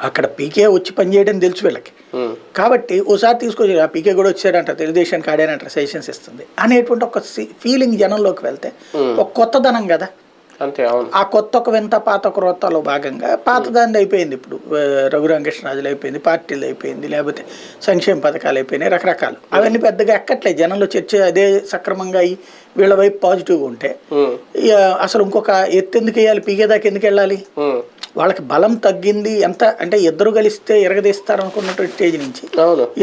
అక్కడ పీకే వచ్చి పనిచేయడం తెలుసు వీళ్ళకి. కాబట్టి ఓసారి తీసుకొచ్చి ఆ పీకే కూడా వచ్చాడంట, తెలుగుదేశానికి ఆడానంట, సజెషన్స్ ఇస్తుంది అనేటువంటి ఒక ఫీలింగ్ జనంలోకి వెళ్తే ఒక కొత్తదనం కదా. అంతే, అవును. ఆ కొత్త ఒక వింత పాత ఒక వృత్తాలో భాగంగా పాతదాన్ని అయిపోయింది. ఇప్పుడు రఘురామకృష్ణరాజులు అయిపోయింది, పార్టీలు అయిపోయింది, లేకపోతే సంక్షేమ పథకాలు అయిపోయినాయి, రకరకాలు. అవన్నీ పెద్దగా ఎక్కట్లేదు జనంలో. చర్చ అదే సక్రమంగా అయ్యి వీళ్ళ వైపు పాజిటివ్గా ఉంటే అసలు ఇంకొక ఎత్తు ఎందుకు వేయాలి, పీకేదాకా ఎందుకు వెళ్ళాలి? వాళ్ళకి బలం తగ్గింది. ఎంత అంటే ఇద్దరు కలిస్తే ఎరగదీస్తారు అనుకున్నటువంటి స్టేజ్ నుంచి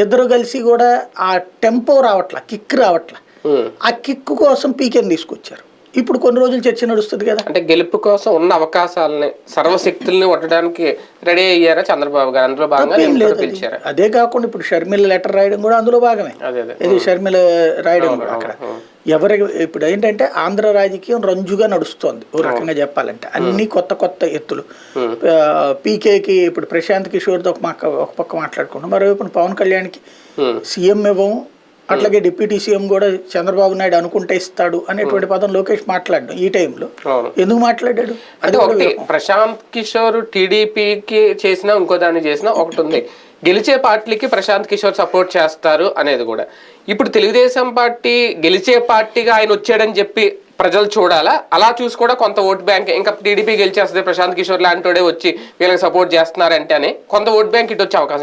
ఇద్దరు కలిసి కూడా ఆ టెంపో రావట్లా, కిక్ రావట్లా. ఆ కిక్ కోసం పీకేని తీసుకొచ్చారు. ఇప్పుడు కొన్ని రోజులు చర్చ నడుస్తుంది కదా. అంటే గెలుపు కోసం ఉన్న అవకాశాలని, సర్వశక్తుల్ని కొట్టడానికి రెడీ అయ్యారా చంద్రబాబు గారు? అందులో భాగంగా అదే కాకుండా ఇప్పుడు షర్మిల లెటర్ రాయడం కూడా అందులో భాగమే. ఇది షర్మిల రాయడం కూడా అక్కడ ఎవరి ఇప్పుడు ఏంటంటే ఆంధ్ర రాజకీయం రంజుగా నడుస్తోంది ఓ రకంగా చెప్పాలంటే. అన్ని కొత్త కొత్త ఎత్తులు. పీకేకి ఇప్పుడు ప్రశాంత్ కిషోర్తో ఒక పక్క మాట్లాడుకుంటాం, మరోవైపు పవన్ కళ్యాణ్కి సీఎం ఇవ్వము, అట్లాగే డిప్యూటీ సీఎం కూడా చంద్రబాబు నాయుడు అనుకుంటే ఇస్తాడు అనేటువంటి పదం లోకేష్ మాట్లాడడం ఈ టైంలో ఎందుకు మాట్లాడాడు? అది ఒకటి. ప్రశాంత్ కిషోర్ టీడీపీకి చేసినా ఇంకో దాన్ని చేసినా ఒకటి ఉంది, గెలిచే పార్టీకి ప్రశాంత్ కిషోర్ సపోర్ట్ చేస్తారు అనేది కూడా. ఇప్పుడు తెలుగుదేశం పార్టీ గెలిచే పార్టీగా ఆయన వచ్చాడని చెప్పి ప్రజలు చూడాలా? అలా చూసి కూడా కొంత ఓట్ బ్యాంక్ ఇంకా టీడీపీ గెలిచేస్తుంది, ప్రశాంత్ కిషోర్ లాంటి వచ్చి వీళ్ళకి సపోర్ట్ చేస్తున్నారంటే అని కొంత ఓట్ బ్యాంక్ ఇటు వచ్చే అవకాశం